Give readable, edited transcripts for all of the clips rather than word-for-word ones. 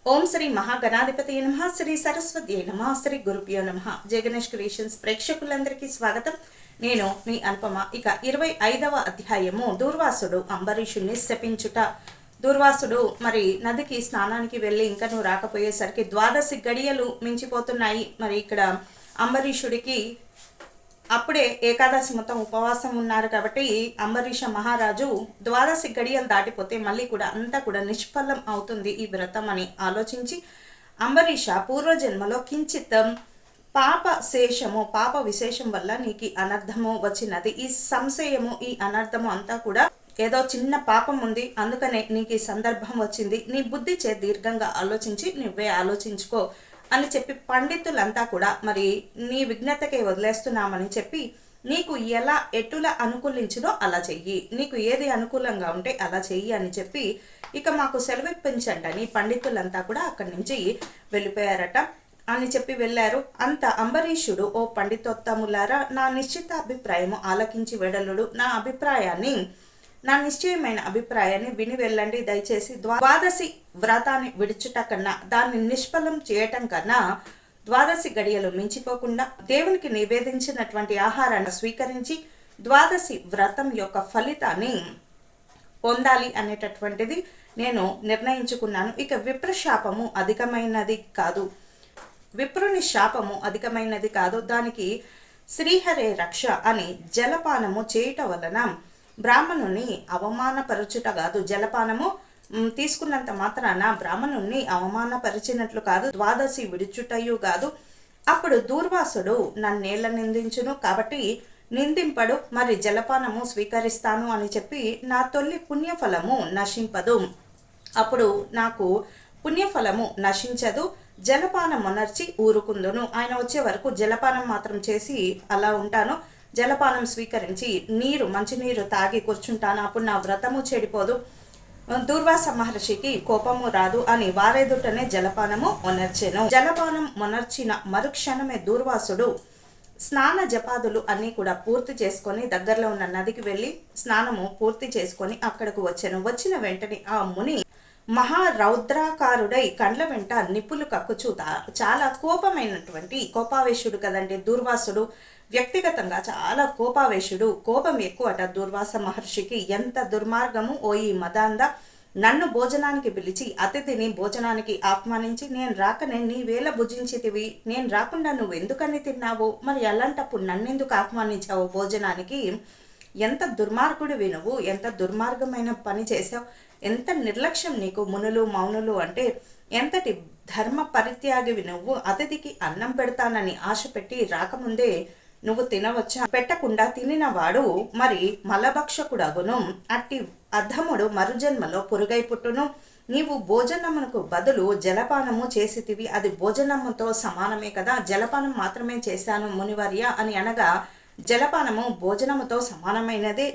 ఓం శ్రీ మహాగణాధిపతి నమః, శ్రీ సరస్వతి నమః, శ్రీ గురుభ్యో నమః. జయ గణేష్ క్రియేషన్స్ ప్రేక్షకులందరికీ స్వాగతం. నేను మీ అనుపమ. ఇక 25వ అధ్యాయము దూర్వాసుడు అంబరీషుణ్ణి శపించుట. దూర్వాసుడు మరి నదికి స్నానానికి వెళ్ళి ఇంకా నువ్వు రాకపోయేసరికి 12 గడియలు మించిపోతున్నాయి. మరి ఇక్కడ అంబరీషుడికి అప్పుడే ఏకాదశి మొత్తం ఉపవాసం ఉన్నారు కాబట్టి అంబరీష మహారాజు 12 గడియలు దాటిపోతే మళ్ళీ కూడా అంతా కూడా నిష్ఫలం అవుతుంది ఈ వ్రతం అని ఆలోచించి అంబరీష పూర్వజన్మలో కించిత్ పాప విశేషం వల్ల నీకు అనర్థము వచ్చినది. ఈ సంశయము ఈ అనర్థము అంతా కూడా ఏదో చిన్న పాపం ఉంది, అందుకనే నీకు ఈ సందర్భం వచ్చింది. నీ బుద్ధి చే దీర్ఘంగా ఆలోచించి నువ్వే ఆలోచించుకో అని చెప్పి పండితులంతా కూడా మరి నీ విఘ్నతకే వదిలేస్తున్నామని చెప్పి నీకు ఎటులా అనుకూలించునో అలా చెయ్యి, నీకు ఏది అనుకూలంగా ఉంటే అలా చెయ్యి అని చెప్పి ఇక మాకు సెలవిప్పించండి అని పండితులంతా కూడా అక్కడి నుంచి వెళ్ళిపోయారట. అని చెప్పి వెళ్ళారు. అంత అంబరీషుడు, ఓ పండితోత్తములారా, నా నిశ్చిత అభిప్రాయము ఆలకించి వెడలుడు. నా నిశ్చయమైన అభిప్రాయాన్ని విని వెళ్ళండి దయచేసి. 12 వ్రతాన్ని విడుచుట కన్నా, దాన్ని నిష్ఫలం చేయటం కన్నా 12 గడియలు మించిపోకుండా దేవునికి నివేదించినటువంటి ఆహారాన్ని స్వీకరించి 12 వ్రతం యొక్క ఫలితాన్ని పొందాలి అనేటటువంటిది నేను నిర్ణయించుకున్నాను. ఇక విప్రశాపము అధికమైనది కాదు, విప్రుని శాపము అధికమైనది కాదు. దానికి శ్రీహరే రక్ష అని జలపానము చేయుట వలన బ్రాహ్మణుని అవమానపరచుట కాదు. జలపానము తీసుకున్నంత మాత్రాన బ్రాహ్మణుణ్ణి అవమానపరిచినట్లు కాదు, 12 విడుచుటయు కాదు. అప్పుడు దూర్వాసుడు నన్నేళ్ళ నిందించును కాబట్టి నిందింపడు, మరి జలపానము స్వీకరిస్తాను అని చెప్పి నా తొలి పుణ్యఫలము నశింపదు. అప్పుడు నాకు పుణ్యఫలము నశించదు, జలపానం మొనర్చి ఊరుకుందును. ఆయన వచ్చే వరకు జలపానం మాత్రం చేసి అలా ఉంటాను. జలపానం స్వీకరించి మంచినీరు తాగి కూర్చుంటాను. అప్పుడు నా వ్రతము చెడిపోదు, దూర్వాస మహర్షికి కోపము రాదు అని వారెదుటనే జలపానము మొనర్చెను. జలపానం మొనర్చిన మరుక్షణమే దూర్వాసుడు స్నాన జపాదులు అన్నీ కూడా పూర్తి చేసుకొని దగ్గరలో ఉన్న నదికి వెళ్ళి స్నానము పూర్తి చేసుకొని అక్కడకు వచ్చాను. వచ్చిన వెంటనే ఆ ముని మహారౌద్రాకారుడై కండ్ల వెంట నిప్పులు కక్కుచూ చాలా కోపావేశుడు కదండి దూర్వాసుడు. వ్యక్తిగతంగా చాలా కోపావేశుడు, కోపం ఎక్కువట దూర్వాస మహర్షికి. ఎంత దుర్మార్గము ఓ ఈ మదాంద! నన్ను భోజనానికి పిలిచి అతిథిని భోజనానికి ఆహ్వానించి నేను రాకనే నీవేళ భుజించితివి, నేను రాకుండా నువ్వు ఎందుకని తిన్నావు, మరి అలాంటప్పుడు నన్నెందుకు ఆహ్వానించావు భోజనానికి? ఎంత దుర్మార్గుడివి నువ్వు, ఎంత దుర్మార్గమైన పని చేసావు, ఎంత నిర్లక్ష్యం నీకు. మునులు మౌనులు అంటే ఎంతటి ధర్మ పరిత్యాగివి నువ్వు. అతిథికి అన్నం పెడతానని ఆశ పెట్టి రాకముందే నువ్వు తినవచ్చా? పెట్టకుండా తినినవాడు మరి మలభక్షకుడగును. అట్టి అధముడు మరుజన్మలో పురుగై పుట్టును. నీవు భోజనమునకు బదులు జలపానము చేసితివి, అది భోజనముతో సమానమే కదా. జలపానం మాత్రమే చేశాను మునివర్య అని అనగా జలపానము భోజనముతో సమానమైనదే.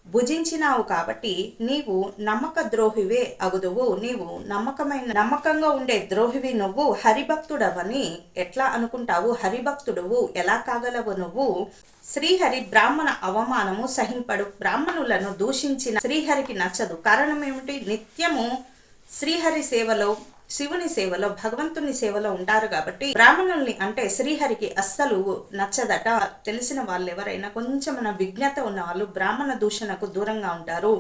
భుజించినావు కాబట్టి నీవు నమ్మక ద్రోహివే అగుదువు. నీవు నమ్మకంగా ఉండే ద్రోహివి నువ్వు. హరిభక్తుడవని ఎట్లా అనుకుంటావు? హరిభక్తుడువు ఎలా కాగలవు నువ్వు? శ్రీహరి బ్రాహ్మణ అవమానము సహింపడు. బ్రాహ్మణులను దూషించిన శ్రీహరికి నచ్చదు. కారణం ఏమిటి? నిత్యము శ్రీహరి సేవలో, శివుని సేవలో, భగవంతుని సేవలో ఉంటారు కాబట్టి బ్రాహ్మణుల్ని అంటే శ్రీహరికి అస్సలు నచ్చదట. తెలిసిన వాళ్ళు ఎవరైనా కొంచెం విజ్ఞత ఉన్న వాళ్ళు బ్రాహ్మణ దూషణకు దూరంగా ఉంటారు.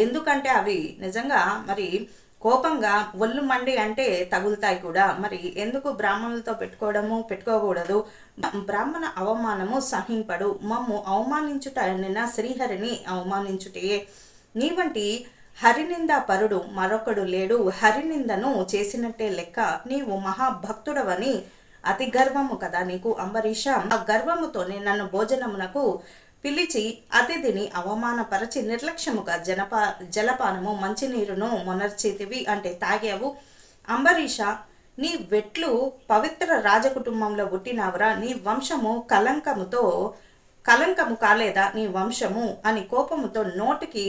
ఎందుకంటే అవి నిజంగా మరి కోపంగా ఒళ్ళు మండి అంటే తగులుతాయి కూడా. మరి ఎందుకు బ్రాహ్మణులతో పెట్టుకోకూడదు? బ్రాహ్మణ అవమానము సహింపడు. మమ్ము అవమానించుట నిన్న శ్రీహరిని అవమానించుటే. నీ వంటి హరినింద పరుడు మరొకడు లేడు. హరినిందను చేసినట్టే లెక్క. నీవు మహాభక్తుడవని అతి గర్వము కదా నీకు అంబరీష. ఆ గర్వముతోనే నన్ను భోజనమునకు పిలిచి అతిథిని అవమానపరచి నిర్లక్ష్యముగా జలపానము మంచినీరును మొనర్చితివి అంటే తాగావు. అంబరీష, నీ వెట్లు పవిత్ర రాజకుటుంబంలో పుట్టినవరా? నీ వంశము కలంకము కాలేదా నీ వంశము అని కోపముతో నోటికి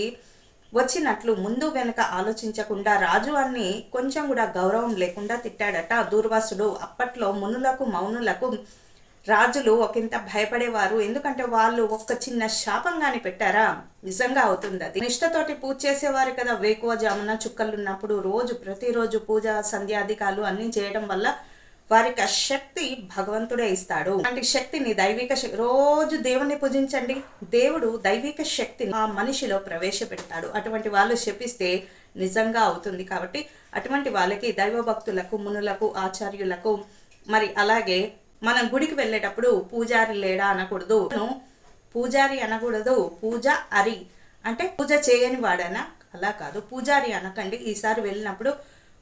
వచ్చినట్లు ముందు వెనక ఆలోచించకుండా రాజు అన్ని కొంచెం కూడా గౌరవం లేకుండా తిట్టాడట దూర్వాసుడు. అప్పట్లో మునులకు మౌనులకు రాజులు ఒకంత భయపడేవారు. ఎందుకంటే వాళ్ళు ఒక్క చిన్న శాపం గాని పెట్టారా నిజంగా అవుతుంది. అది నిష్టతోటి పూజ చేసేవారు కదా. వేకువ జామున చుక్కలు ఉన్నప్పుడు రోజు ప్రతిరోజు పూజ సంధ్యాధికాలు అన్నీ చేయడం వల్ల వారికి ఆ శక్తి భగవంతుడే ఇస్తాడు. అలాంటి శక్తిని దైవిక శక్తి రోజు దేవుణ్ణి పూజించండి. దేవుడు దైవిక శక్తిని ఆ మనిషిలో ప్రవేశపెడతాడు. అటువంటి వాళ్ళు శపిస్తే నిజంగా అవుతుంది. కాబట్టి అటువంటి వాళ్ళకి దైవ భక్తులకు, మునులకు, ఆచార్యులకు, మరి అలాగే మనం గుడికి వెళ్ళేటప్పుడు పూజారి లేడా అనకూడదు, పూజారి అనకూడదు, పూజ అరి అంటే పూజ చేయని వాడనా, అలా కాదు. పూజారి అనకండి. ఈసారి వెళ్ళినప్పుడు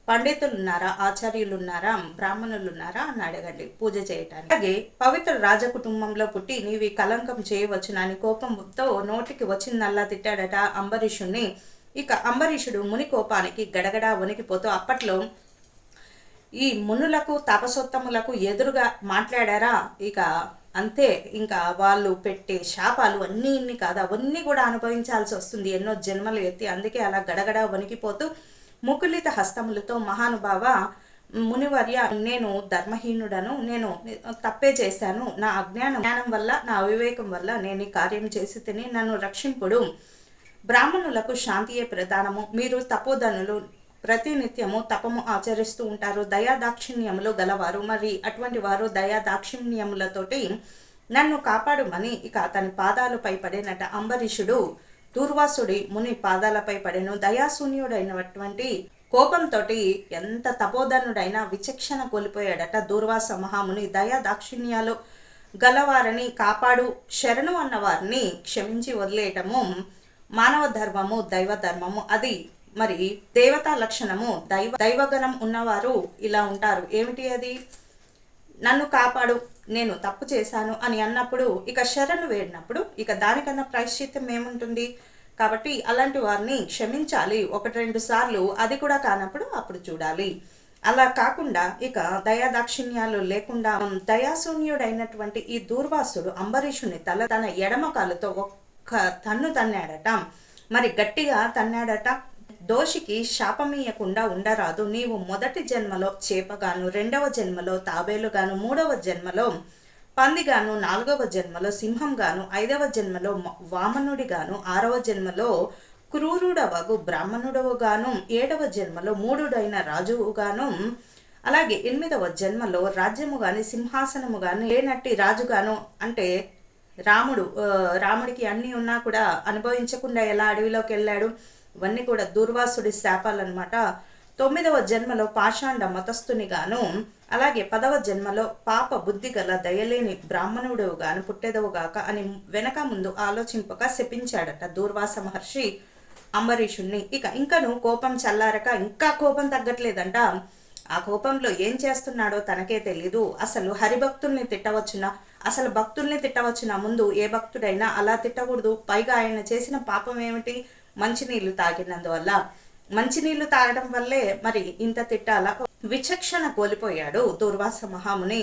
పండితులు ఉన్నారా, ఆచార్యులు ఉన్నారా, బ్రాహ్మణులు ఉన్నారా అని అడగండి పూజ చేయటానికి. అలాగే పవిత్ర రాజ కుటుంబంలో పుట్టి నీవి కలంకం చేయవచ్చునని కోపంతో నోటికి వచ్చిందల్లా తిట్టాడట అంబరీషుణ్ణి. ఇక అంబరీషుడు ముని కోపానికి గడగడా వణికిపోతూ అప్పట్లో ఈ మునులకు తపసోత్తములకు ఎదురుగా మాట్లాడారా, ఇక అంతే. ఇంకా వాళ్ళు పెట్టే శాపాలు అన్నీ ఇన్ని కాదు, అవన్నీ కూడా అనుభవించాల్సి వస్తుంది ఎన్నో జన్మలు ఎత్తి. అందుకే అలా గడగడా వణికిపోతూ ముకులిత హస్తములతో మహానుభావ మునివర్య, నేను ధర్మహీనుడను, నేను తప్పే చేశాను, నా జ్ఞానం వల్ల, నా అవివేకం వల్ల నేను ఈ కార్యం చేసి తిని నన్ను రక్షింపుడు. బ్రాహ్మణులకు శాంతియే ప్రధానము. మీరు తపోధనులు, ప్రతినిత్యము తపము ఆచరిస్తూ ఉంటారు, దయాదాక్షిణ్యములు గలవారు. మరి అటువంటి వారు దయాదాక్షిణ్యములతోటి నన్ను కాపాడుమని ఇక అతని పాదాలపై పడినట అంబరీషుడు దూర్వాసుడి ముని పాదాలపై పడెను. దయాశూన్యుడైనటువంటి కోపంతో ఎంత తపోధనుడైనా విచక్షణ కోల్పోయాడట దూర్వాస మహాముని. దయా దాక్షిణ్యాలు గలవారిని కాపాడు, శరణు అన్న వారిని క్షమించి వదిలేయటము మానవ ధర్మము, దైవ ధర్మము. అది మరి దేవతా లక్షణము. దైవగణం ఉన్నవారు ఇలా ఉంటారు. ఏమిటి అది? నన్ను కాపాడు, నేను తప్పు చేశాను అని అన్నప్పుడు ఇక శరణు వేడినప్పుడు ఇక దానికన్నా ప్రాయశ్చిత్తం ఏముంటుంది? కాబట్టి అలాంటి వారిని క్షమించాలి 1-2 సార్లు. అది కూడా కానప్పుడు అప్పుడు చూడాలి. అలా కాకుండా ఇక దయాదాక్షిణ్యాలు లేకుండా దయాశూన్యుడైనటువంటి ఈ దూర్వాసుడు అంబరీషుని తన ఎడమ కాలుతో ఒక్క తన్ను తన్నాడట. మరి గట్టిగా తన్నాడట. దోషికి శాపమీయకుండా ఉండరాదు. నీవు మొదటి జన్మలో చేపగాను, 2వ జన్మలో తాబేలుగాను, 3వ జన్మలో పందిగాను, 4వ జన్మలో సింహంగాను, 5వ జన్మలో వామనుడిగాను, 6వ జన్మలో క్రూరుడవగు బ్రాహ్మణుడవుగాను, 7వ జన్మలో మూఢుడైన రాజుగాను, అలాగే 8వ జన్మలో రాజ్యము గాని సింహాసనము గాని లేనట్టి రాజుగాను. అంటే రాముడికి అన్నీ ఉన్నా కూడా అనుభవించకుండా ఎలా అడవిలోకి వెళ్ళాడు, ఇవన్నీ కూడా దూర్వాసుడి శాపాలన్నమాట. 9వ జన్మలో పాషాండ మతస్థునిగాను, అలాగే 10వ జన్మలో పాప బుద్ధి గల దయలేని బ్రాహ్మణుడు గాను పుట్టేదవుగాక అని వెనక ముందు ఆలోచింపక శపించాడట దూర్వాస మహర్షి అంబరీషుణ్ణి. ఇంకను కోపం చల్లారక ఇంకా కోపం తగ్గట్లేదంట. ఆ కోపంలో ఏం చేస్తున్నాడో తనకే తెలీదు. అసలు హరిభక్తుల్ని తిట్టవచ్చునా, అసలు భక్తుల్ని తిట్టవచ్చునా? ముందు ఏ భక్తుడైనా అలా తిట్టకూడదు. పైగా ఆయన చేసిన పాపం ఏమిటి? మంచినీళ్లు తాగినందువల్ల. మంచినీళ్లు తాగడం వల్లే మరి ఇంత తిట్టాలా? విచక్షణ కోల్పోయాడు దూర్వాస మహాముని.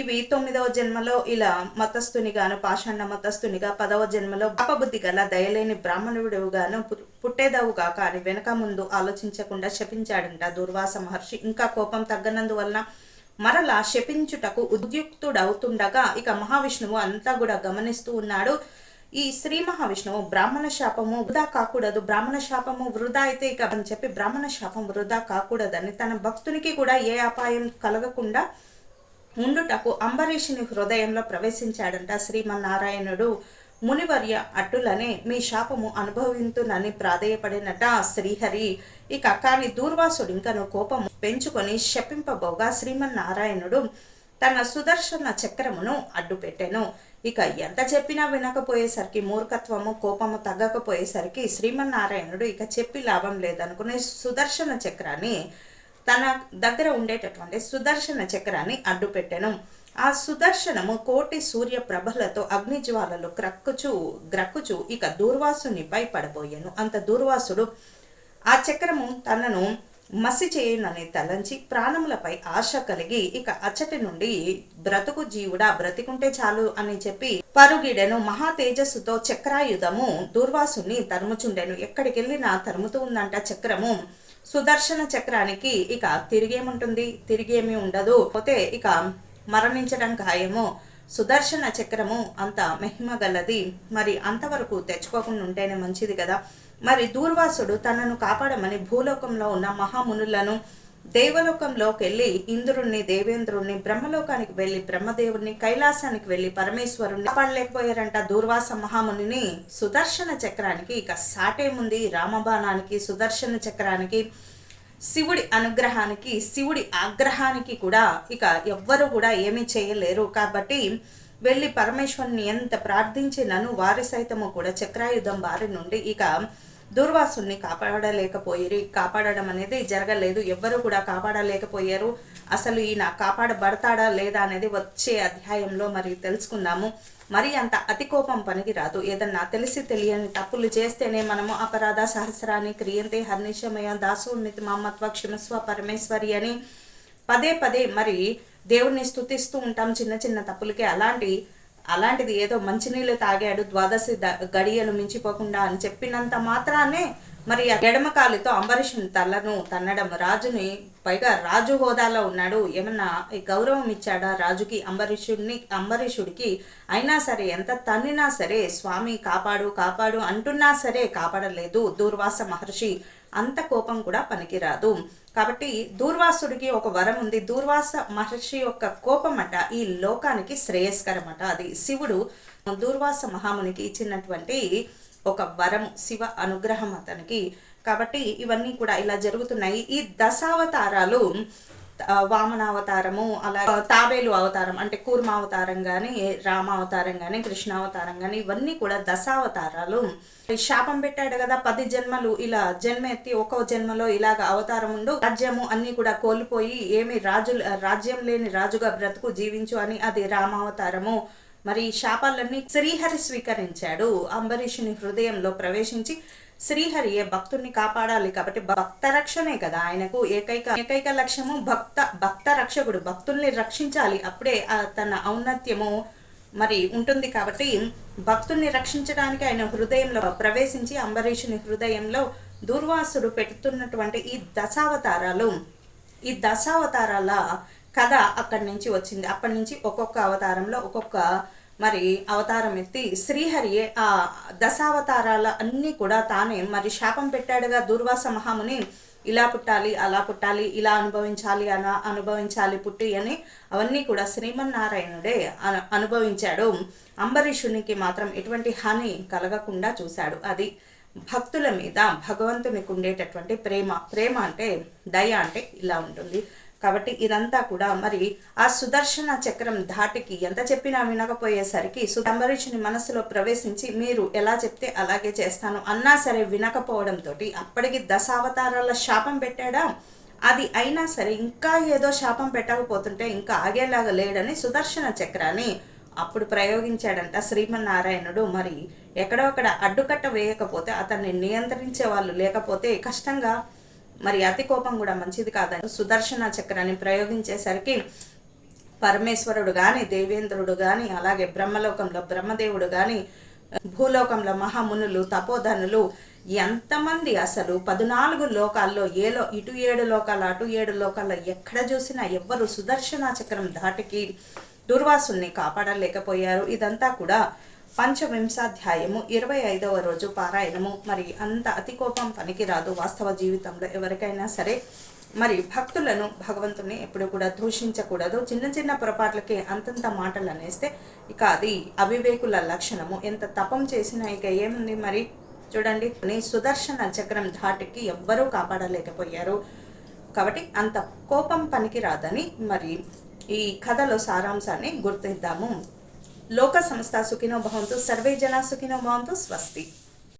ఇవి 9వ జన్మలో ఇలా మతస్థునిగాను, పాషాండ మతస్థునిగా, 10వ జన్మలో పాపబుద్ధి గల దయలేని బ్రాహ్మణుడుగాను పుట్టేదవుగాక అని వెనక ముందు ఆలోచించకుండా శపించాడంట దూర్వాస మహర్షి. ఇంకా కోపం తగ్గనందువలన మరలా శపించుటకు ఉద్యుక్తుడవుతుండగా మహావిష్ణువు అంతా కూడా గమనిస్తూ ఉన్నాడు. ఈ శ్రీ మహావిష్ణువు బ్రాహ్మణ శాపము వృధా కాకూడదు, బ్రాహ్మణ శాపము వృధా అయితే అని చెప్పి బ్రాహ్మణ శాపం వృధా కాకూడదని తన భక్తునికి కూడా ఏ అపాయం కలగకుండా ఉండుటకు అంబరీషుని హృదయంలో ప్రవేశించాడంట శ్రీమన్నారాయణుడు. మునివర్య అట్టులనే మీ శాపము అనుభవింతునని ప్రాధేయపడినట శ్రీహరి. కానీ దూర్వాసుడు ఇంకను కోపము పెంచుకొని శపింపబోగా శ్రీమన్నారాయణుడు తన సుదర్శన చక్రమును అడ్డుపెట్టెను. ఎంత చెప్పినా వినకపోయేసరికి, మూర్ఖత్వము కోపము తగ్గకపోయేసరికి శ్రీమన్నారాయణుడు చెప్పి లాభం లేదనుకునే సుదర్శన చక్రాన్ని, తన దగ్గర ఉండేటటువంటి సుదర్శన చక్రాన్ని అడ్డుపెట్టెను. ఆ సుదర్శనము కోటి సూర్య ప్రభలతో అగ్నిజ్వాలలు గ్రక్కుచు దూర్వాసునిపై పడబోయెను. అంత దూర్వాసుడు ఆ చక్రము తనను మసి చేయనని తలంచి ప్రాణములపై ఆశ కలిగి అచ్చటి నుండి బ్రతుకు జీవుడా, బ్రతికుంటే చాలు అని చెప్పి పరుగిడెను. మహా తేజస్సుతో చక్రాయుధము దూర్వాసుని తరుముచుండెను. ఎక్కడికెళ్ళినా తరుముతూ ఉందంట చక్రము. సుదర్శన చక్రానికి తిరిగేముంటుంది? తిరిగేమీ ఉండదు. పోతే మరణించడం ఖాయము. సుదర్శన చక్రము అంత మహిమ గలది, మరి అంతవరకు తెచ్చుకోకుండా ఉంటేనే మంచిది కదా. మరి దూర్వాసుడు తనను కాపాడమని భూలోకంలో ఉన్న మహామునులను, దేవలోకంలోకి వెళ్ళి ఇంద్రుణ్ణి, దేవేంద్రుణ్ణి, బ్రహ్మలోకానికి వెళ్ళి బ్రహ్మదేవుడిని, కైలాసానికి వెళ్ళి పరమేశ్వరుణ్ణి కాపాడలేకపోయారంట దూర్వాస మహామునిని. సుదర్శన చక్రానికి ఇక సాటేముంది, రామబాణానికి, సుదర్శన చక్రానికి, శివుడి అనుగ్రహానికి, శివుడి ఆగ్రహానికి కూడా ఇక ఎవ్వరు కూడా ఏమీ చేయలేరు. కాబట్టి వెళ్ళి పరమేశ్వరుని ఎంత ప్రార్థించినను వారి సైతము కూడా చక్రాయుధం బారి నుండి ఇక దూర్వాసుని కాపాడడం అనేది జరగలేదు. ఎవ్వరు కూడా కాపాడలేకపోయారు. అసలు ఈయన కాపాడబడతాడా లేదా అనేది వచ్చే అధ్యాయంలో మరి తెలుసుకుందాము. మరి అంత అతి కోపం పనికి రాదు. ఏదన్నా తెలిసి తెలియని తప్పులు చేస్తేనే మనము అపరాధ సహస్రాన్ని క్రియంతే హర్నిశమయ దాసోన్మితి మమ్మత్వ క్షమస్వ పరమేశ్వరి అని పదే పదే మరి దేవుణ్ణి స్తుతిస్తూ ఉంటాం చిన్న చిన్న తప్పులకే. అలాంటిది ఏదో మంచినీళ్ళు తాగాడు ద్వాదశి గడియలు మించిపోకుండా అని చెప్పినంత మాత్రానే మరి ఎడమ కాలుతో అంబరీషుని తలను తన్నడం, రాజుని, పైగా రాజు హోదాలో ఉన్నాడు, ఏమన్నా గౌరవం ఇచ్చాడా రాజుకి అంబరీషుడికి? అయినా సరే ఎంత తన్నినా సరే స్వామి కాపాడు అంటున్నా సరే కాపాడలేదు దూర్వాస మహర్షి. అంత కోపం కూడా పనికిరాదు. కాబట్టి దూర్వాసుడికి ఒక వరం ఉంది. దూర్వాస మహర్షి యొక్క కోపమట ఈ లోకానికి శ్రేయస్కరమట. అది శివుడు దూర్వాస మహామునికి ఇచ్చినటువంటి ఒక వరం, శివ అనుగ్రహం అతనికి. కాబట్టి ఇవన్నీ కూడా ఇలా జరుగుతున్నాయి. ఈ దశావతారాలు వామనావతారము, అలా తాబేలు అవతారం అంటే కూర్మ అవతారం కానీ, రామావతారం కానీ, కృష్ణావతారం కానీ, ఇవన్నీ కూడా దశావతారాలు. శాపం పెట్టాడు కదా 10 జన్మలు ఇలా జన్మెత్తి ఒక్కో జన్మలో ఇలాగ అవతారం ఉండు, రాజ్యము అన్ని కూడా కోల్పోయి ఏమి రాజ్యం లేని రాజుగా బ్రతుకు జీవించు అని, అది రామావతారము. మరి శాపాలన్నీ శ్రీహరి స్వీకరించాడు. అంబరీషుని హృదయంలో ప్రవేశించి శ్రీహరియే భక్తుడిని కాపాడాలి కాబట్టి భక్త రక్షణే కదా ఆయనకు ఏకైక లక్ష్యము. భక్త రక్షకుడు, భక్తుల్ని రక్షించాలి. అప్పుడే తన ఔన్నత్యము మరి ఉంటుంది. కాబట్టి భక్తుల్ని రక్షించడానికి ఆయన హృదయంలో ప్రవేశించి అంబరీషుని హృదయంలో దూర్వాసుడు పెడుతున్నటువంటి ఈ దశావతారాల కథ అక్కడి నుంచి వచ్చింది. అప్పటి నుంచి ఒక్కొక్క అవతారంలో ఒక్కొక్క మరి అవతారం ఎత్తి శ్రీహరియే ఆ దశావతారాల అన్నీ కూడా తానే మరి శాపం పెట్టాడుగా దూర్వాస మహాముని. ఇలా పుట్టాలి, అలా పుట్టాలి, ఇలా అనుభవించాలి, అలా అనుభవించాలి పుట్టి అని అవన్నీ కూడా శ్రీమన్నారాయణుడే అనుభవించాడు. అంబరీషునికి మాత్రం ఎటువంటి హాని కలగకుండా చూశాడు. అది భక్తుల మీద భగవంతునికి ఉండేటటువంటి ప్రేమ అంటే దయ అంటే ఇలా ఉంటుంది. కాబట్టి ఇదంతా కూడా మరి ఆ సుదర్శన చక్రం ధాటికి ఎంత చెప్పినా వినకపోయేసరికి అంబరీషుని మనసులో ప్రవేశించి మీరు ఎలా చెప్తే అలాగే చేస్తాను అన్నా సరే వినకపోవడంతో అప్పటికి దశావతారాల శాపం పెట్టాడా. అది అయినా సరే ఇంకా ఏదో శాపం పెట్టకపోతుంటే ఇంకా ఆగేలాగా లేడని సుదర్శన చక్రాన్ని అప్పుడు ప్రయోగించాడంట శ్రీమన్నారాయణుడు. మరి ఎక్కడో అక్కడ అడ్డుకట్ట వేయకపోతే, అతన్ని నియంత్రించే వాళ్ళు లేకపోతే కష్టంగా, మరి అతి కోపం కూడా మంచిది కాదని సుదర్శన చక్రాన్ని ప్రయోగించేసరికి పరమేశ్వరుడు కానీ, దేవేంద్రుడు కానీ, అలాగే బ్రహ్మలోకంలో బ్రహ్మదేవుడు కానీ, భూలోకంలో మహామునులు, తపోధనులు ఎంతమంది అసలు 14 లోకాల్లో ఇటు 7 లోకాలు అటు 7 లోకాల్లో ఎక్కడ చూసినా ఎవ్వరు సుదర్శన చక్రం ధాటికి దుర్వాసుల్ని కాపాడలేకపోయారు. ఇదంతా కూడా పంచవింశాధ్యాయము 25వ రోజు పారాయణము. మరి అంత అతి కోపం పనికిరాదు వాస్తవ జీవితంలో ఎవరికైనా సరే. మరి భక్తులను, భగవంతుని ఎప్పుడు కూడా దూషించకూడదు. చిన్న చిన్న పొరపాట్లకే అంతంత మాటలు అనేస్తే ఇక అది అవివేకుల లక్షణము. ఎంత తపం చేసినా ఇక ఏముంది మరి. చూడండి, సుదర్శన చక్రం ధాటికి ఎవ్వరూ కాపాడలేకపోయారు. కాబట్టి అంత కోపం పనికి రాదని మరి ఈ కథలో సారాంశాన్ని గుర్తిద్దాము. లోక సంస్థ సుఖినో భవంతు, సర్వే జనా సుఖినో భవంతు. స్వస్తి.